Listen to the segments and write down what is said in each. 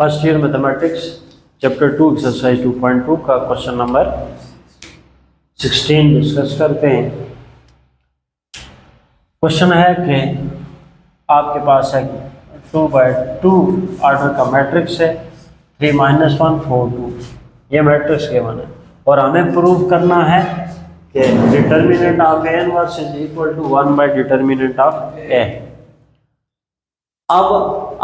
First year mathematics chapter 2 exercise 2.2 का question number 16 discuss करते हैं। क्वेश्चन है कि आपके पास है 2/2 ऑर्डर का मैट्रिक्स है 3 - 1 4 2, ये मैट्रिक्स गिवन है और हमें प्रूव करना है कि determinant of A inverse is equal to 1 by determinant of A. अब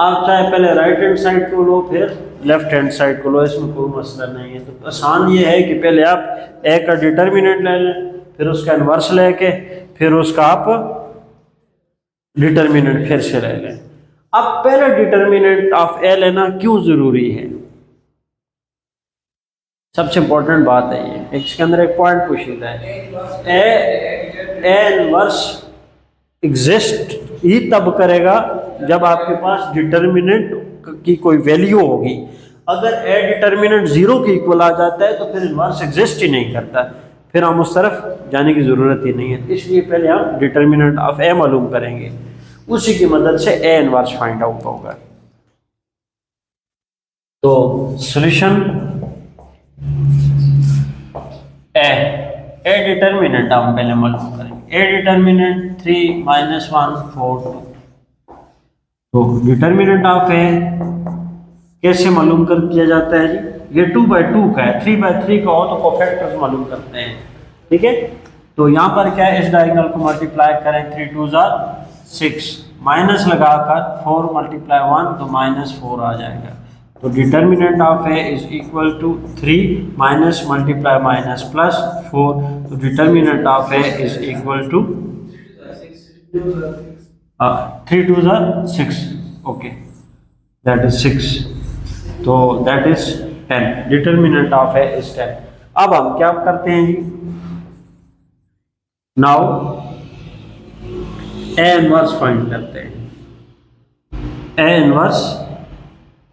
आप चाहे पहले राइट हैंड साइड को लो फिर लेफ्ट हैंड साइड को लो, इसमें कोई मसला नहीं है। तो आसान ये है कि पहले आप ए का डिटर्मिनेंट ले लें, फिर उसका इन्वर्स लेके फिर उसका आप डिटर्मिनेंट फिर से ले लें। अब पहले डिटर्मिनेंट ऑफ ए लेना क्यों जरूरी है, सबसे इंपॉर्टेंट बात है ये। इसके अंदर एक पॉइंट पूछा है, ए इनवर्स एग्जिस्ट ही तब करेगा जब आपके पास डिटर्मिनेंट की कोई वैल्यू होगी। अगर ए डिटर्मिनेंट 0 के इक्वल आ जाता है तो फिर इनवर्स एग्जिस्ट ही नहीं करता, फिर हम उस तरफ जाने की ज़रूरत ही नहीं है। इसलिए पहले हम डिटर्मिनेंट ऑफ ए मालूम करेंगे, उसी की मदद से ए इनवर्स फाइंड आउट होगा। तो सॉल्यूशन ए डिटर्मिनेंट हम पहले मालूम करेंगे। ए डिटर्मिनेंट 3 - 1 4 2। तो डिटर्मिनेंट ऑफ ए कैसे मालूम कर किया जाता है जी? ये 2/2 का है, 3/3 का हो तो कोफैक्टर्स मालूम करते हैं, ठीक है। तो यहाँ पर क्या है, इस डायगोनल को मल्टीप्लाई करें, 3 2 6, माइनस लगाकर 4 × 1 तो -4 आ जाएगा। तो determinant of A is equal to 3 minus multiply minus plus 4। तो determinant of A is equal to 3 2 6, okay, that is 6, तो that is 10। Determinant of A is 10। अब हम क्या करते हैं जी, नाउ ए इनवर्स फाइंड करते हैं। ए इनवर्स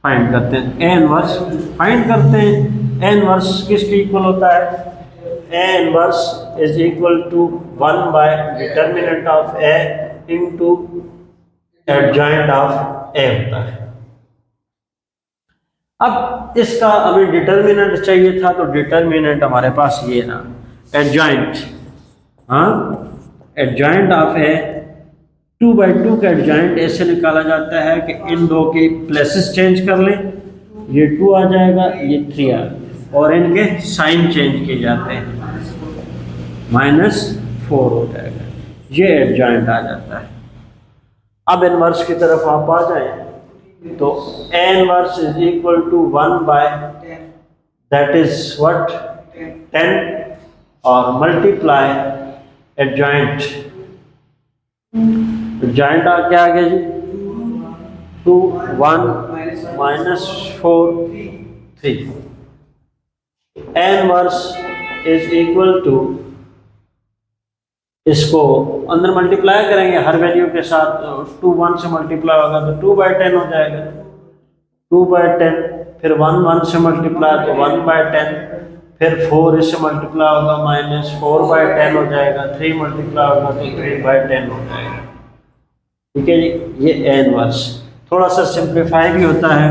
फाइंड करते हैं, ए इनवर्स फाइंड करते हैं। ए इनवर्स किसके इक्वल होता है? A inverse is equal to 1 by determinant of A into adjoint of A होता है। अब इसका हमें डिटर्मिनेंट चाहिए था, तो डिटर्मिनेंट हमारे पास ये ना, एडजॉइंट, हाँ, एडजॉइंट ऑफ ए 2/2 का एडजॉइंट ऐसे निकाला जाता है कि इन दो के प्लेसेस चेंज कर लें, ये 2 आ जाएगा, ये 3 आ जाएगा, और इनके साइन चेंज किए जाते हैं, -4 हो जाएगा, ये एडजॉइंट आ जाता है। अब इनवर्स की तरफ आप आ जाएं तो A inverse is equal to 1 by that is what 10 और मल्टीप्लाई एडजॉइंट। एडजॉइंट आ क्या आ गया जी, 2 1 -4 3। A inverse is equal to, इसको अंदर मल्टीप्लाई करेंगे हर वैल्यू के साथ, 2 1 से मल्टीप्लाई होगा तो 2/10 हो जाएगा, 2/10, फिर 1 1 से मल्टीप्लाई तो 1/10, फिर 4 इससे मल्टीप्लाई होगा -4/10 हो जाएगा, 3 मल्टीप्लाई होगा तो 3/10 हो जाएगा, ठीक है जी। ये ए इनवर्स थोड़ा सा सिंप्लीफाई भी होता है,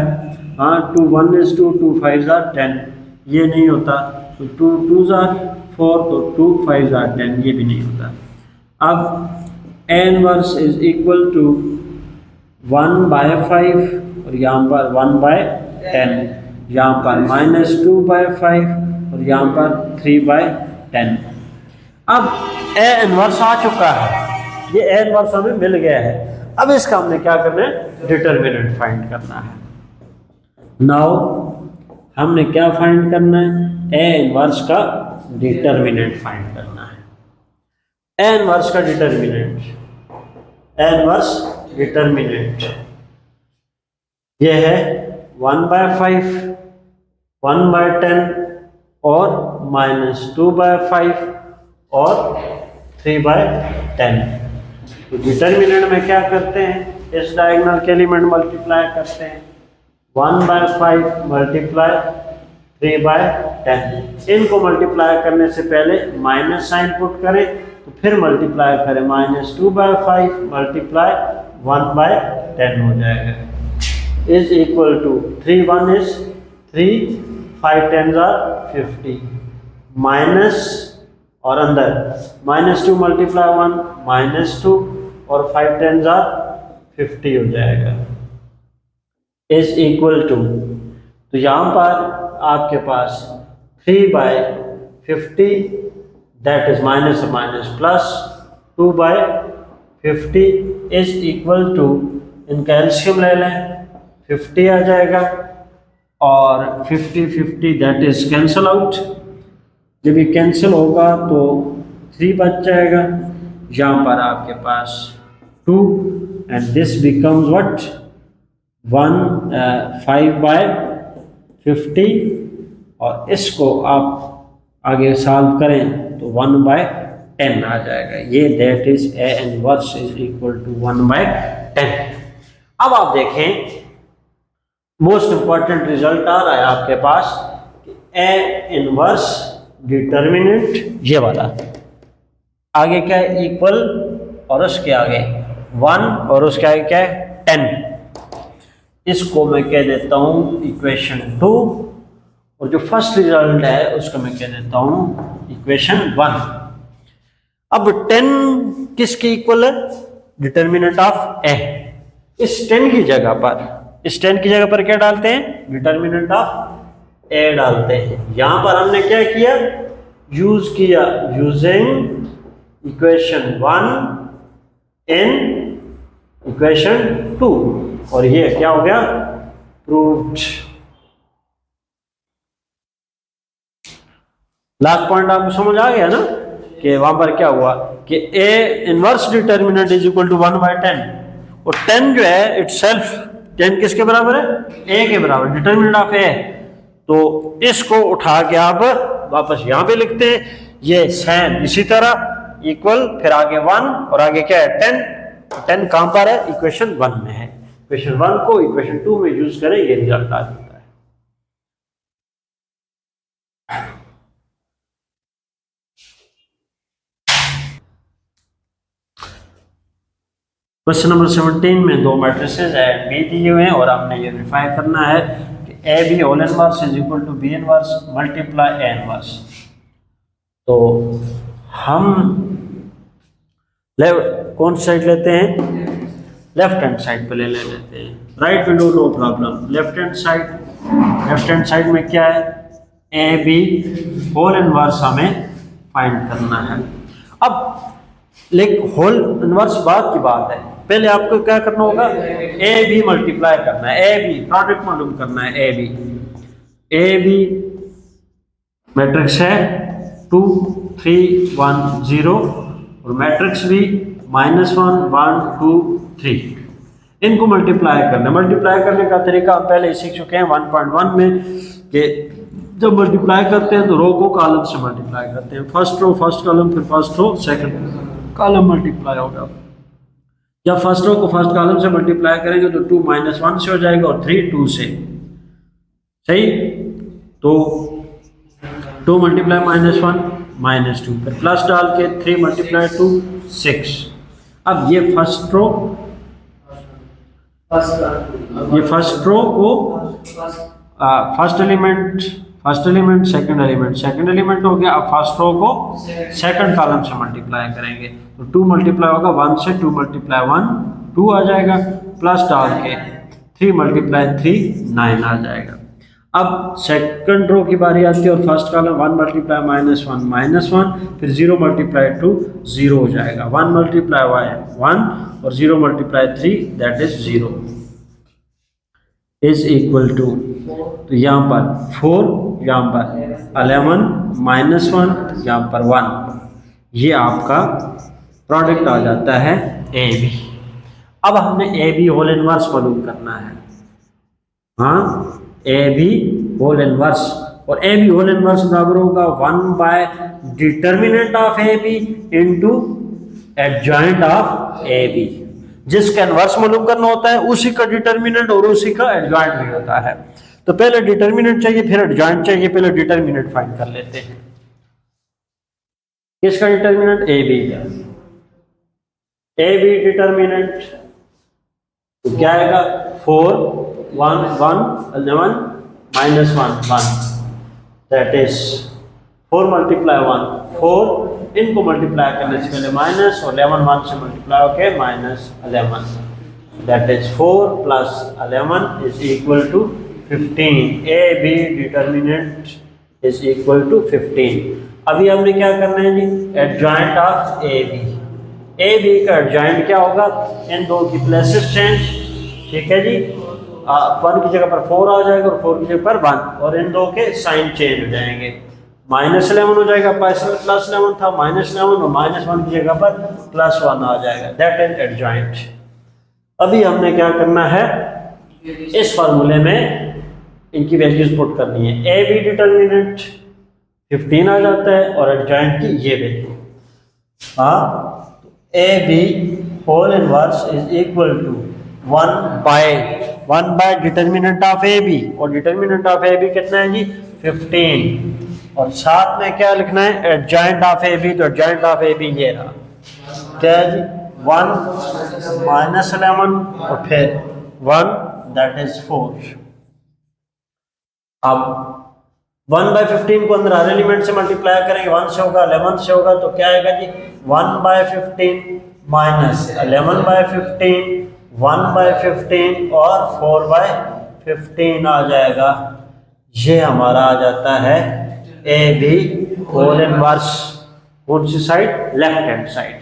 हाँ, 2 1 is 2, 2 5 are 10, ये नहीं होता, तो 2 2 are 4, तो 2 5 are 10, ये भी नहीं होता। अब A inverse is equal to 1/5 और यहाँ पर 1/10, यहाँ पर -2/5 और यहाँ पर 3/10। अब ए इनवर्स आ चुका है, ये ए इनवर्स हमें मिल गया है। अब इसका हमने क्या करना है, डिटर्मिनेंट फाइंड करना है। नाउ हमने क्या फाइंड करना है, ए इनवर्स का डिटर्मिनेंट फाइंड करना है। ए इनवर्स का डिटर्मिनेंट, ए इनवर्स डिटर्मिनेंट ये है 1/5, 1/10 और -2/5 और 3/10। तो डिटर्मिनेंट में क्या करते हैं, इस डायगोनल के एलिमेंट मल्टीप्लाई करते हैं, 1/5 मल्टीप्लाई 3/10। इनको मल्टीप्लाई करने से पहले माइनस साइन पुट करें, तो फिर मल्टीप्लाई करें, -2/5 मल्टीप्लाई 1/10 हो जाएगा। Is equal to 3 1 is 3, 5 10s are 50 minus और अंदर -2 मल्टीप्लाई 1 -2 और 5 10s are 50 हो जाएगा इज इक्वल टू, तो यहाँ पर आपके पास 3/50 that is minus minus plus 2/50 is equal to, इनका एलसीएम ले लें 50 आ जाएगा और 50 50 दैट इज कैंसल आउट। जब ये कैंसिल होगा तो 3 बच जाएगा, यहाँ पर आपके पास 2 एंड दिस बिकम्स व्हाट 5/50 और इसको आप आगे सॉल्व करें तो 1/10 आ जाएगा। ये that is A inverse is equal to 1/10। अब आप देखें मोस्ट इंपॉर्टेंट रिजल्ट आ रहा है आपके पास कि ए इनवर्स डिटर्मिनेंट ये वाला आगे क्या है इक्वल और उसके आगे 1 और उसके आगे क्या है 10। इसको मैं कह देता हूं इक्वेशन 2 और जो फर्स्ट रिजल्ट है उसको मैं कह देता हूं इक्वेशन 1। अब 10 किसके इक्वल है, डिटर्मिनेंट ऑफ ए। इस 10 की जगह पर क्या डालते हैं, डिटर्मिनेंट ऑफ ए डालते हैं। यहां पर हमने क्या किया, यूज किया यूजिंग इक्वेशन 1 इन इक्वेशन 2 और ये क्या हो गया प्रूव्ड। लास्ट पॉइंट आपको समझ आ गया ना कि वहां पर क्या हुआ कि A inverse determinant is equal to 1/10 और 10 जो है इटसेल्फ 10 किसके बराबर है, ए के बराबर, डिटर्मिनेंट ऑफ ए। तो इसको उठा के आप वापस यहां पे लिखते हैं, ये सेम इसी तरह इक्वल, फिर आगे 1 और आगे क्या है 10। 10 कहां पर है, इक्वेशन 1 में है। इक्वेशन 1 को इक्वेशन 2 में यूज करें, ये रिजल्ट आ जाता है। क्वेश्चन नंबर 17 में दो मैट्रिसेस ए बी दिए हुए हैं और हमने ये वेरीफाई करना है कि A B whole inverse is equal to B inverse multiply A inverse. तो हम कौन सी साइड लेते हैं, लेफ्ट हैंड साइड पे ले लेते हैं। Right window no problem, left hand side में क्या है, ए बी होल इनवर्स हमें फाइंड करना है। अब लेकिन होल इनवर्स बात की बात है, पहले आपको क्या करना होगा, ए बी मल्टीप्लाई करना है, ए बी प्रोडक्ट मालूम करना है। ए बी मैट्रिक्स है 2 3 1 0 और मैट्रिक्स भी -1 1 2 3। इनको मल्टीप्लाई करना है। मल्टीप्लाई करने का तरीका हम पहले सीख चुके हैं 1.1 में कि जब मल्टीप्लाई करते हैं तो रो को कॉलम से मल्टीप्लाई करते हैं। फर्स्ट रो फर्स्ट कॉलम, फिर first row second column multiply होगा। जब फर्स्ट रो को फर्स्ट कॉलम से मल्टीप्लाई करेंगे तो 2 -1 से हो जाएगा और 3 2 से, सही। तो 2 मल्टीप्लाई -1 -2, फिर प्लस डाल के 3 मल्टीप्लाई 2 6। अब ये फर्स्ट रो को फर्स्ट एलिमेंट सेकंड एलिमेंट हो गया। अब फर्स्ट रो को सेकंड कॉलम से मल्टीप्लाई करेंगे तो 2 मल्टीप्लाई होगा 1 से, 2 मल्टीप्लाई 1 2 आ जाएगा, प्लस डाल के 3 मल्टीप्लाई 3 9 आ जाएगा। अब सेकंड रो की बारी आती है और फर्स्ट कॉलम 1 मल्टीप्लाई -1 फिर 0 मल्टीप्लाई 2 0 हो जाएगा, 1 मल्टीप्लाई 1 और 0 multiply 3 that is 0 is equal to, तो यहाँ पर 4, यहाँ पर 11 -1, यहाँ पर 1, ये आपका प्रोडक्ट आ जाता है ए बी। अब हमने ए बी होल इनवर्स मालूम करना है, हाँ, ए बी होल इनवर्स, और ए बी होल इनवर्स बराबर होगा 1 determinant of A B into adjoint of A B. जिसका इनवर्स मालूम करना होता है उसी का डिटर्मिनेंट और उसी का एडजॉइंट भी होता है। तो पहले डिटर्मिनेंट चाहिए फिर एडजॉइंट चाहिए, पहले डिटर्मिनेंट फाइंड कर लेते हैं। किसका डिटर्मिनेंट, ए बी का। ए बी डिटर्मिनेंट तो क्या आएगा 4 1 1 11 माइनस 1 1, दैट इज 4 मल्टीप्लाई 1 4, इनको मल्टीप्लाई करने से पहले माइनस, और 11 1 से मल्टीप्लाई होके minus 11, that is 4 plus 11 is equal to 15। A B determinant is equal to 15। अभी हमने क्या करना है जी, adjoint of A B. A B का एडजॉइंट क्या होगा, इन दो की प्लेसेस चेंज, ठीक है जी, 1 की जगह पर 4 आ जाएगा और 4 की जगह पर 1, और इन दो के साइन चेंज हो जाएंगे। माइनस 11 हो जाएगा, प्लस 11 था, माइनस 11, और माइनस 1 की जगह पर प्लस 1 आ जाएगा, दैट इज एडजॉइंट। अभी हमने क्या करना है, इस फार्मूले में इनकी वैल्यूज पुट करनी है। ए बी डिटर्मिनेंट 15 आ जाता है और एडजॉइंट की ये वैल्यू, हाँ, A B whole inverse is equal to 1 by determinant of A B, और डिटर्मिनेंट ऑफ ए बी कितना है जी 15, और साथ में क्या लिखना है, एडजॉइंट ऑफ ए बी, तो एडजॉइंट ऑफ ए बी ये रहा, क्या है जी 1 माइनस 11 और फिर 1, दैट इज 4। अब 1 बाय 15 को अंदर हर एलिमेंट से मल्टीप्लाई करेंगे, 1 से होगा 11 से होगा, तो क्या आएगा जी 1 बाय 15 माइनस 11 बाय 15, 1 बाय 15 और 4 बाय 15 आ जाएगा। ये हमारा आ जाता है ए बी होल इनवर्स, कौन सी साइड, लेफ्ट हैंड साइड।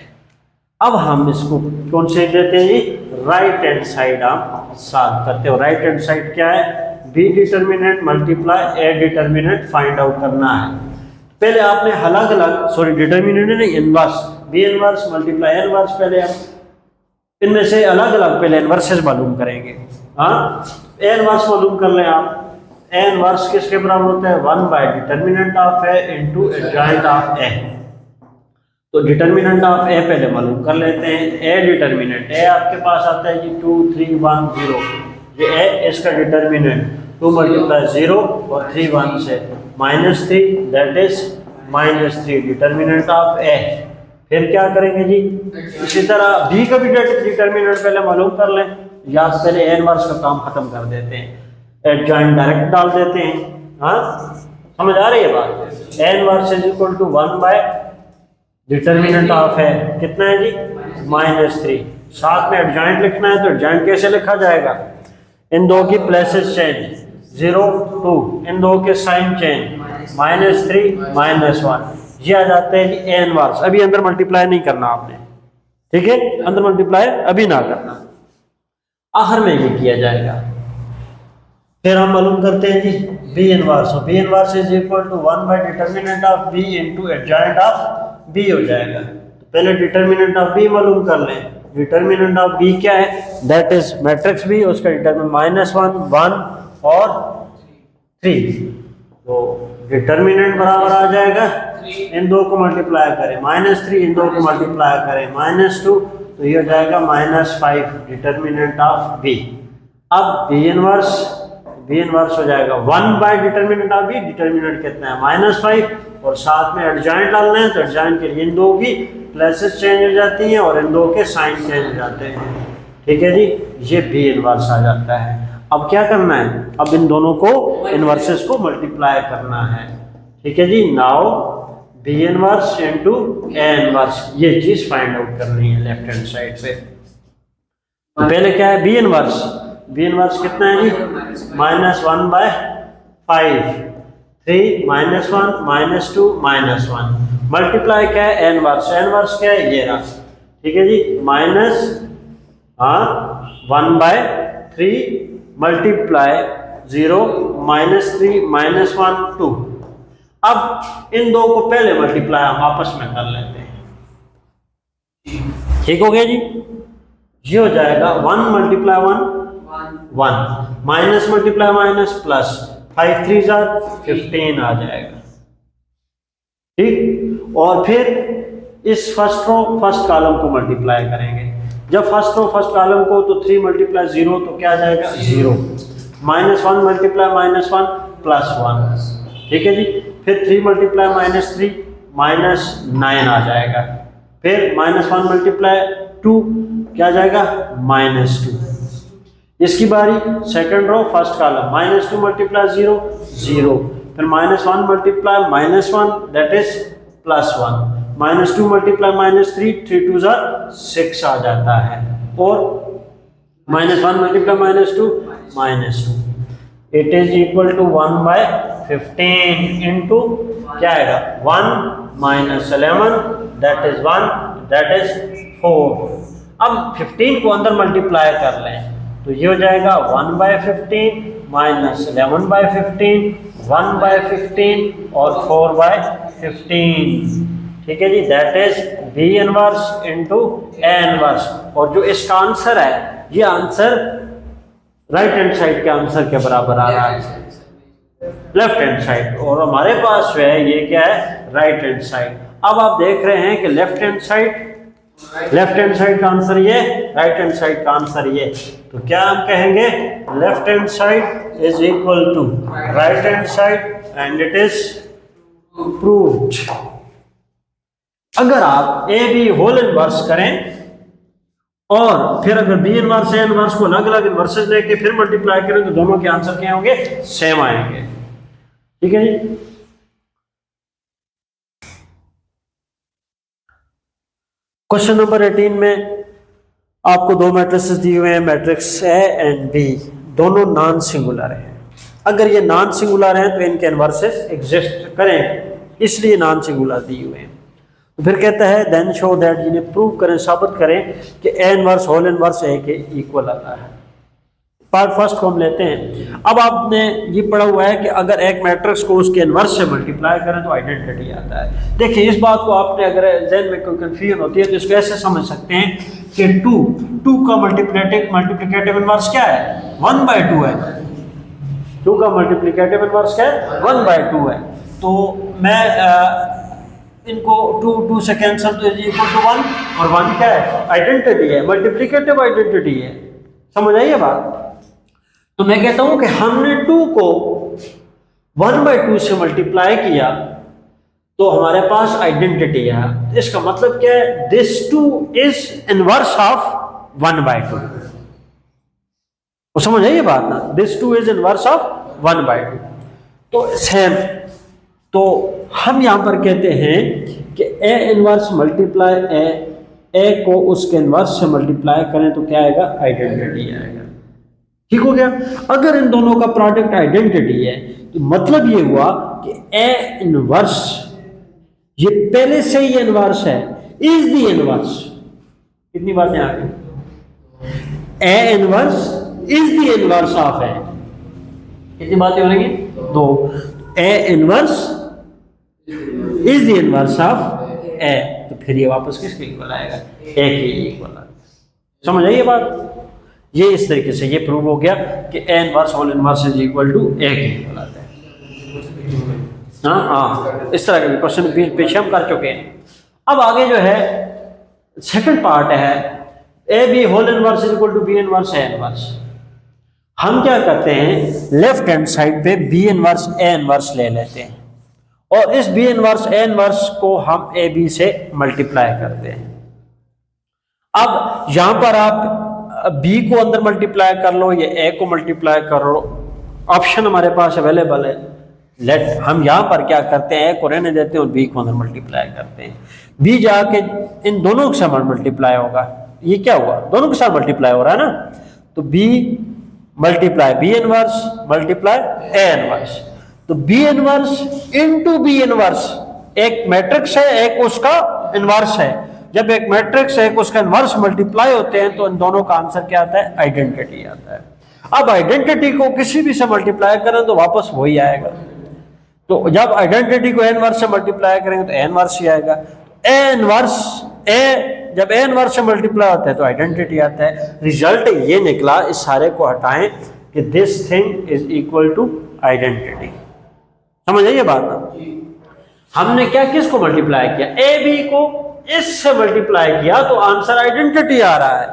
अब हम इसको कौन से लेते हैं जी, राइट हैंड साइड हम सॉल्व करते हो। राइट हैंड साइड क्या है, B determinant multiply A determinant find out करना है। पहले आपने अलग अलग, सॉरी डिटर्मिनेंट नहीं, inverse, B inverse multiply A inverse, पहले हम इनमें से अलग अलग पहले इनवर्सेस मालूम करेंगे। हाँ, ए इनवर्स मालूम कर लें आप। ए इनवर्स किसके बराबर होता है, 1 by determinant of A into adjoint of A. तो डिटर्मिनेंट ऑफ ए पहले मालूम कर लेते हैं। ए डिटर्मिनेंट, ए आपके पास आता है जी 2 3 1 0, ये ए इसका डिटर्मिनेंट 2 मल्टीप्लाई 0 और 3 1 से -3, दैट इज -3 डिटर्मिनेंट ऑफ ए। फिर क्या करेंगे जी, इसी तरह बी का भी डिटर्मिनेंट पहले मालूम कर लें, या पहले ए इनवर्स का काम खत्म कर देते हैं, एडजॉइंट डायरेक्ट डाल देते हैं। हाँ, समझ आ रही है बात। A inverse is equal to 1 by determinant of है कितना है जी -3, साथ में एडजॉइंट लिखना है, तो एडजॉइंट कैसे लिखा जाएगा, इन दो की प्लेसेस चेंज, 0 2, इन दो के साइन चेंज, -3 -1, ये आ जाते हैं जी ए इनवर्स। अभी अंदर मल्टीप्लाई नहीं करना आपने, ठीक है, अंदर मल्टीप्लाई अभी ना करना, आखिर में ये किया जाएगा। फिर हम मालूम करते हैं जी B inverse, B inverse is equal to 1 by determinant of B into adjoint of B हो जाएगा। तो पहले डिटर्मिनेंट ऑफ बी मालूम कर लें। डिटर्मिनेंट ऑफ बी क्या है, दैट इज मैट्रिक्स बी, उसका डिटर्मिनेंट -1 1 और 3, तो डिटर्मिनेंट बराबर आ जाएगा, इन दो को मल्टीप्लाई करें, -3 इन दो को मल्टीप्लाई करें -2, तो ये हो जाएगा -5 डिटर्मिनेंट ऑफ बी। अब बी इनवर्स हो जाएगा 1 by determinant of B, determinant कितना है -5, और साथ में एडजॉइंट डालना है, तो एडजॉइंट के लिए इन दो की प्लेसेस चेंज हो जाती हैं और इन दो के साइन चेंज हो जाते हैं, ठीक है जी, ये बी इनवर्स आ जाता है। अब क्या करना है, अब इन दोनों को इनवर्सेस को मल्टीप्लाई करना है, ठीक है जी। Now B inverse into A inverse, ये चीज फाइंड आउट करनी है लेफ्ट हैंड साइड पे। तो पहले क्या है, बी इनवर्स कितना है जी -1 बाय 5, 3 -1 -2 -1, मल्टीप्लाई क्या है, एन वर्स क्या है, ये रहा, ठीक है जी, -1 बाय 3 मल्टीप्लाई 0 -3 -1 2। अब इन दो को पहले मल्टीप्लाई हम आपस में कर लेते हैं, ठीक हो गया जी। ये हो जाएगा 1 multiply 1 1, minus multiply minus plus, 5 3 15 आ जाएगा, ठीक। और फिर इस फर्स्ट रो फर्स्ट कॉलम को मल्टीप्लाई करेंगे। जब फर्स्ट रो फर्स्ट कॉलम को, तो 3 मल्टीप्लाई 0 तो क्या आ जाएगा 0, -1 मल्टीप्लाई -1 +1, ठीक है जी। फिर 3 मल्टीप्लाई -3 -9 आ जाएगा। फिर -1 मल्टीप्लाई 2 क्या आ जाएगा -2, इसकी बारी, second row first column, -2 multiply 0 0, फिर -1 मल्टीप्लाई -1 दैट इज +1, -2 मल्टीप्लाई -3 3 2 6 आ जाता है, और -1 multiply -2 -2, it is equal to 1/15 into क्या आएगा 1 - 11 दैट इज 1 दैट इज 4। अब 15 को अंदर मल्टीप्लाई कर लें तो ये हो जाएगा 1/15 - 11/15 1/15 और 4/15, ठीक है जी, that is B inverse into A inverse. और जो इसका आंसर है ये आंसर राइट हैंड साइड के आंसर के बराबर आ रहा है, लेफ्ट हैंड साइड, और हमारे पास जो है ये क्या है राइट हैंड साइड। अब आप देख रहे हैं कि लेफ्ट हैंड साइड का आंसर ये, राइट हैंड साइड का आंसर ये, तो क्या हम कहेंगे left hand side is equal to right hand side and it is proved. अगर आप ए बी होल इनवर्स करें और फिर अगर बी इनवर्स ए इनवर्स को अलग अलग इनवर्सेस लेके फिर मल्टीप्लाई करें तो दोनों के आंसर क्या होंगे, सेम आएंगे, ठीक है जी। क्वेश्चन नंबर 18 में आपको दो मैट्रिसेस दिए हुए हैं, मैट्रिक्स ए एंड बी, दोनों नॉन सिंगुलर हैं। अगर ये नॉन सिंगुलर हैं तो इनके इनवर्सेस एग्जिस्ट करें, इसलिए नॉन सिंगुलर दिए हुए हैं। तो फिर कहता है देन शो दैट, जिन्हें प्रूव करें, साबित करें कि ए इनवर्स होल इनवर्स ए के इक्वल आता है। पार्ट फर्स्ट को हम लेते हैं। अब आपने ये पढ़ा हुआ है कि अगर एक मैट्रिक्स को उसके इनवर्स से मल्टीप्लाई करें तो आइडेंटिटी आता है। देखिए इस बात को आपने अगर जहन में कोई कंफ्यूजन होती है तो इसको ऐसे समझ सकते हैं कि 2 का मल्टीप्लिकेटिव इनवर्स क्या है 1/2 है। 2 का मल्टीप्लिकेटिव इनवर्स क्या है 1/2 है। तो मैं इनको 2 से कैंसिल तो इक्वल टू 1, और 1 क्या है आइडेंटिटी है, मल्टीप्लिकेटिव आइडेंटिटी है, समझ आई है बात। तो मैं कहता हूं कि हमने 2 को 1/2 से मल्टीप्लाई किया तो हमारे पास आइडेंटिटी है। इसका मतलब क्या है, दिस 2 इज इनवर्स ऑफ 1/2। वो समझ आई ये बात ना, दिस 2 इज इनवर्स ऑफ 1/2। तो सेम, तो हम यहां पर कहते हैं कि ए इनवर्स मल्टीप्लाई ए को उसके इनवर्स से मल्टीप्लाई करें तो क्या आएगा आइडेंटिटी आएगा, ठीक हो गया। अगर इन दोनों का प्रोडक्ट आइडेंटिटी है तो मतलब ये हुआ कि ए इनवर्स ये पहले से ही इनवर्स है, इज द इनवर्स। कितनी बातें आ गई, A inverse is the inverse of A, कितनी बातें हो रही हैं 2। A inverse is the inverse of A, तो फिर ये वापस किसके इक्वल आएगा ए के इक्वल आएगा, समझ आई ये बात। ये इस तरीके से ये प्रूव हो गया कि A inverse whole inverse is equal to A के इक्वल आता है। हाँ, इस तरह के भी क्वेश्चन पीछे हम कर चुके हैं। अब आगे जो है सेकंड पार्ट है A B whole inverse is equal to B inverse A inverse. हम क्या करते हैं लेफ्ट हैंड साइड पे बी इनवर्स ए इनवर्स ले लेते हैं और इस बी इनवर्स ए इनवर्स को हम ए बी से मल्टीप्लाई करते हैं। अब यहां पर आप बी को अंदर मल्टीप्लाई कर लो या ए को मल्टीप्लाई कर लो, ऑप्शन हमारे पास अवेलेबल है। लेट हम यहां पर क्या करते हैं, ए को रहने देते हैं और बी को अंदर मल्टीप्लाई करते हैं। बी जाके इन दोनों के साथ मल्टीप्लाई होगा, ये क्या हुआ दोनों के साथ मल्टीप्लाई हो रहा है ना, तो B multiply B inverse multiply A inverse, तो B inverse into B inverse, एक मैट्रिक्स है एक उसका इनवर्स है। जब एक मैट्रिक्स है उसका इनवर्स मल्टीप्लाई होते हैं तो इन दोनों का आंसर क्या आता है आइडेंटिटी आता है। अब आइडेंटिटी को किसी भी से मल्टीप्लाई करें तो वापस वही आएगा। तो जब आइडेंटिटी को ए इनवर्स से मल्टीप्लाई करेंगे तो ए इनवर्स ही आएगा। ए इनवर्स ए जब ए इनवर्स से मल्टीप्लाई होता है तो आइडेंटिटी आता है। रिजल्ट ये निकला, इस सारे को हटाएं कि this thing is equal to identity. समझ आइए बात ना, हमने क्या किसको मल्टीप्लाई किया ए बी को इससे मल्टीप्लाई किया तो आंसर आइडेंटिटी आ रहा है।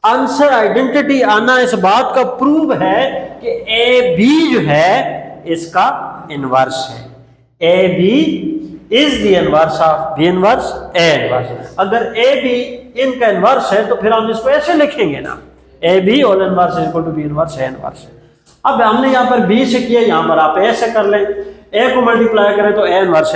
आंसर आइडेंटिटी आना इस बात का प्रूव है कि ए बी जो है इसका इनवर्स है। A B is the inverse of B inverse A inverse. अगर ए बी इनका इनवर्स है तो फिर हम इसको ऐसे लिखेंगे ना A B whole inverse is equal to B inverse A inverse. अब हमने यहाँ पर बी से किया, यहाँ पर आप ए से कर लें, ए को मल्टीप्लाई करें तो ए इनवर्स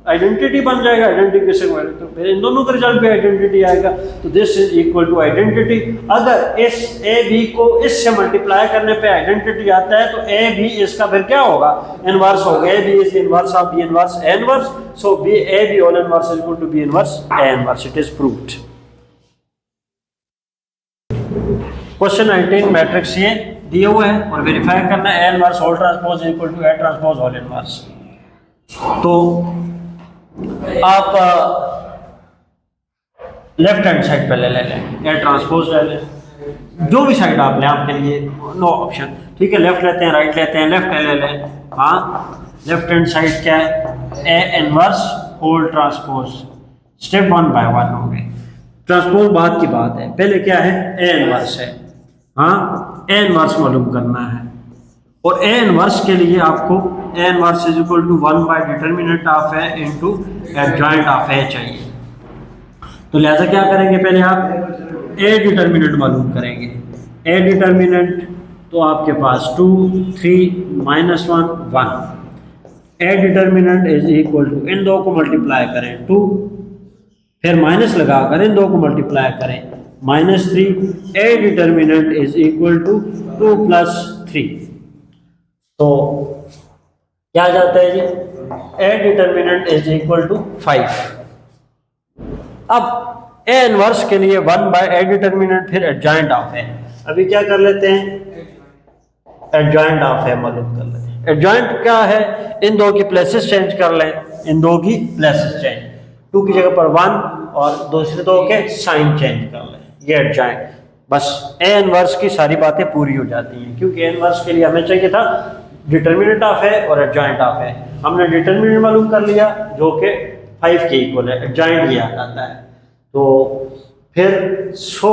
आइडेंटिटी बन जाएगा। आइडेंटिटी किसे तो फिर इन दोनों के रिजल्ट पे आइडेंटिटी आएगा, तो this is equal to identity. अगर इस ए बी को इससे मल्टीप्लाई करने पे आइडेंटिटी आता है तो ए बी इसका फिर क्या होगा, इनवर्स होगा। A B is inverse of B inverse A inverse, so B A B whole inverse is equal to B inverse A inverse. It is proved. Question 19 matrix ये दिए हुए हैं और वेरीफाई करना है A inverse whole transpose is equal to A transpose whole inverse. तो आप left hand side पे ले लें, ए ट्रांसपोज ले लें, जो भी साइड आप लें आपके लिए नो ऑप्शन, ठीक है। लेफ्ट लेते हैं, राइट लेते हैं, लेफ्ट ले लें। हाँ, लेफ्ट हैंड साइड क्या है, A inverse whole transpose. Step 1 by 1 हो गए। ट्रांसपोज बाद की बात है, पहले क्या है, ए इनवर्स है। हाँ, ए इनवर्स मालूम करना है और ए इनवर्स के लिए आपको A inverse is equal to 1 by determinant of A into adjoint of A चाहिए। तो लिहाजा क्या करेंगे, पहले आप ए डिटर्मिनेंट मालूम करेंगे। ए डिटर्मिनेंट तो आपके पास 2 3 -1 1। A determinant is equal to, इन दो को मल्टीप्लाई करें 2, फिर माइनस लगाकर इन दो को मल्टीप्लाई करें -3। A determinant is equal to 2 + 3। तो क्या आ जाता है जी, A determinant is equal to 5। अब ए इनवर्स के लिए 1 बाय ए डिटर्मिनेंट, फिर एडजॉइंट ऑफ ए। अभी क्या कर लेते हैं, एडजॉइंट ऑफ ए मालूम कर लेते हैं। एडजॉइंट क्या है, इन दो की प्लेसेस चेंज कर लें, इन दो की प्लेसेस चेंज, 2 की जगह पर 1 और दूसरे दो के साइन चेंज कर लें, ये एडजॉइंट। बस ए इनवर्स की सारी बातें पूरी हो जाती हैं, क्योंकि ए इनवर्स के लिए हमें चाहिए था डिटर्मिनेंट ऑफ ए और एडजॉइंट ऑफ ए। हमने डिटर्मिनेंट मालूम कर लिया जो कि 5 के इक्वल है, एडजॉइंट ये आ जाता है। तो फिर so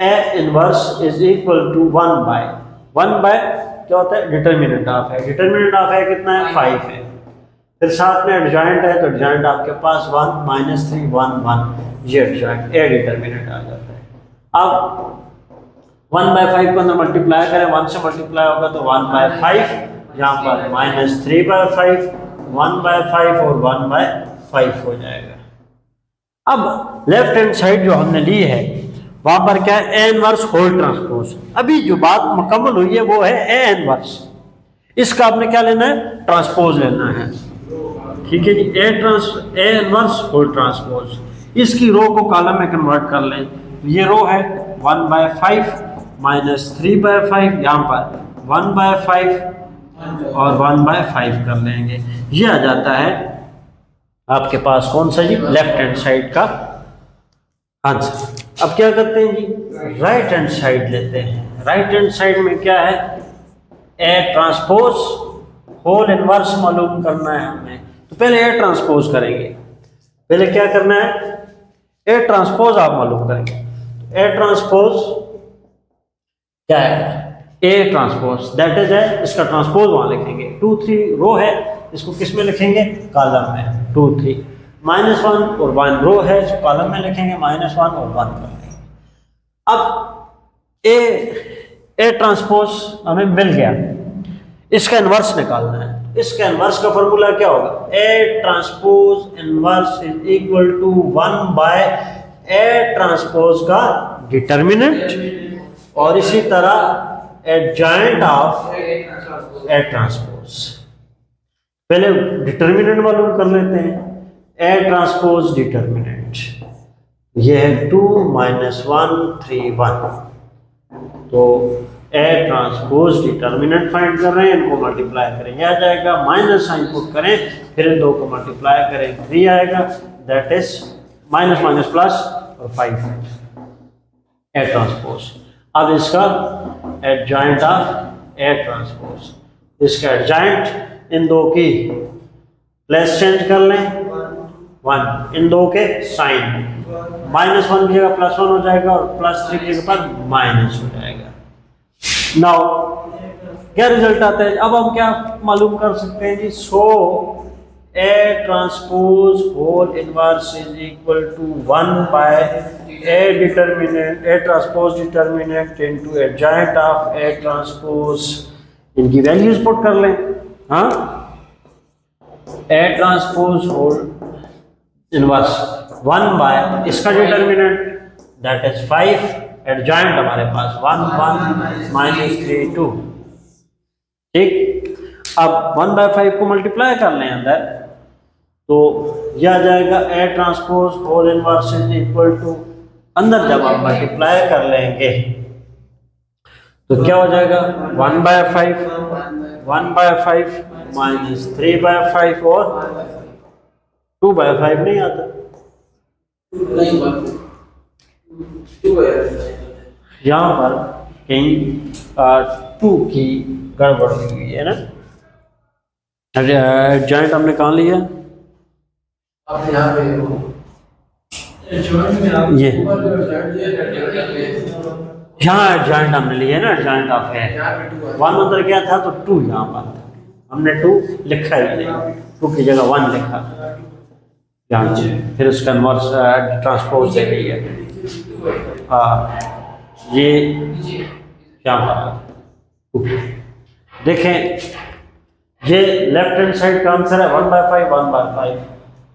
A inverse is equal to 1 by क्या होता है, determinant of A. Determinant of A कितना है, 5 है। फिर साथ में एडजॉइंट है, तो एडजॉइंट आपके पास 1 -3 1 1, ये एडजॉइंट ए डिटर्मिनेंट आ जाता है। अब 1 बाय 5 को अंदर मल्टीप्लाई करें, 1 से मल्टीप्लाई होगा तो 1 बाय 5, यहाँ पर -3 बाय 5, 1 बाय 5 और 1 बाय 5 हो जाएगा। अब लेफ्ट हैंड साइड जो हमने ली है वहां पर क्या है, ए इनवर्स होल ट्रांसपोज। अभी जो बात मुकम्मल हुई है वो है ए इनवर्स, इसका आपने क्या लेना है, ट्रांसपोज लेना है, ठीक है जी। A inverse whole transpose. इसकी रो को कॉलम में कन्वर्ट कर लें, ये रो है 1 बाय 5 -3 बाय 5, यहाँ पर 1 बाय 5 और 1 बाय 5 कर लेंगे, ये आ जाता है आपके पास कौन सा जी, लेफ्ट हैंड साइड का आंसर। अब क्या करते हैं जी, राइट हैंड साइड लेते हैं। राइट हैंड साइड में क्या है, ए ट्रांसपोज होल इनवर्स मालूम करना है हमें। तो पहले ए ट्रांसपोज करेंगे, पहले क्या करना है, ए ट्रांसपोज आप मालूम करेंगे। ए ट्रांसपोज क्या है, ए ट्रांसपोज दैट इज है, इसका ट्रांसपोज वहां लिखेंगे। 2 3 रो है, इसको किस में लिखेंगे, कॉलम में 2 3। -1 और 1 रो है, इसको कॉलम में लिखेंगे -1 और 1 कर लेंगे। अब ए ट्रांसपोज हमें मिल गया, इसका इनवर्स निकालना है। इसका इनवर्स का फॉर्मूला क्या होगा, A transpose inverse is equal to 1 by A transpose का डिटर्मिनेंट और इसी तरह एडजॉइंट ऑफ ए ट्रांसपोज। पहले डिटर्मिनेंट मालूम कर लेते हैं, ए ट्रांसपोज डिटर्मिनेंट ये है 2 -1 3 1। तो ए ट्रांसपोज डिटर्मिनेंट फाइंड कर रहे हैं, इनको मल्टीप्लाई करें, यह आ जाएगा, माइनस साइन पुट करें, फिर इन दो को मल्टीप्लाई करें, 3 आएगा, that is minus minus plus और 5 ए ट्रांसपोज। अब इसका एडजॉइंट ऑफ ए ट्रांसपोज, इसका एडजॉइंट इन दो की प्लेस चेंज कर लें 1, इन दो के साइन, -1 की जगह +1 हो जाएगा और +3 की जगह पर माइनस हो जाएगा। नाउ क्या रिजल्ट आता है, अब हम क्या मालूम कर सकते हैं जी, सो A transpose whole inverse is equal to 1 by A determinant, A transpose determinant into adjoint of A transpose. इनकी वैल्यूज पुट कर लें। हाँ, A transpose whole inverse 1 by इसका डिटर्मिनेंट दैट इज 5, एडजॉइंट हमारे पास 1 1 माइनस 3 2। ठीक, अब 1 by 5 को multiply कर लें अंदर, तो यह आ जाएगा A transpose whole inverse is equal to, अंदर जब आप मल्टीप्लाई कर लेंगे तो क्या हो जाएगा 1 by 5 माइनस 3 by 5 और 2 by 5 नहीं आता। यहाँ पर कहीं 2 की गड़बड़ हुई है ना। जॉइंट हमने कहाँ लिया? ये यहाँ जॉइंट हमने लिया ना, जॉइंट ऑफ है 1 उधर गया था तो 2 यहाँ पर था, हमने 2 लिखा ही नहीं, 2 की जगह 1 लिखा यहाँ से, फिर उसका इनवर्स ट्रांसपोज दे रही है। ये यहाँ पर देखें, ये लेफ्ट हैंड साइड का आंसर है 1 by 5 1 by 5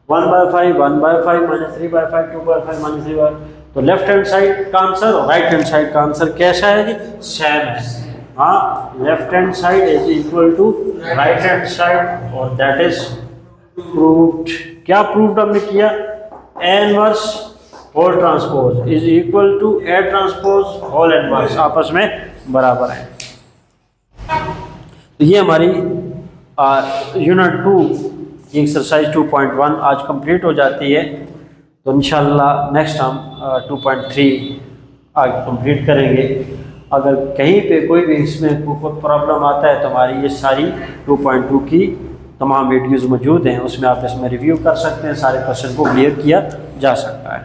1 by 5 1 by 5 minus 3 by 5 2 by 5 minus 3 by, तो लेफ्ट हैंड साइड का आंसर और राइट हैंड साइड का आंसर कैसा है जी? सेम है। हाँ, left hand side is equal to right hand side और दैट इज प्रूव्ड। क्या प्रूव्ड हमने किया? A inverse whole transpose is equal to A transpose whole inverse, आपस में बराबर है। तो ये हमारी यूनिट 2 की एक्सरसाइज 2.1 आज कंप्लीट हो जाती है। तो इंशाल्लाह नेक्स्ट हम 2.3 आगे कंप्लीट करेंगे। अगर कहीं पे कोई भी इसमें कोई प्रॉब्लम आता है तो हमारी ये सारी 2.2 की तमाम वीडियोज़ मौजूद हैं, उसमें आप इसमें रिव्यू कर सकते हैं, सारे क्वेश्चन को क्लियर किया जा सकता है।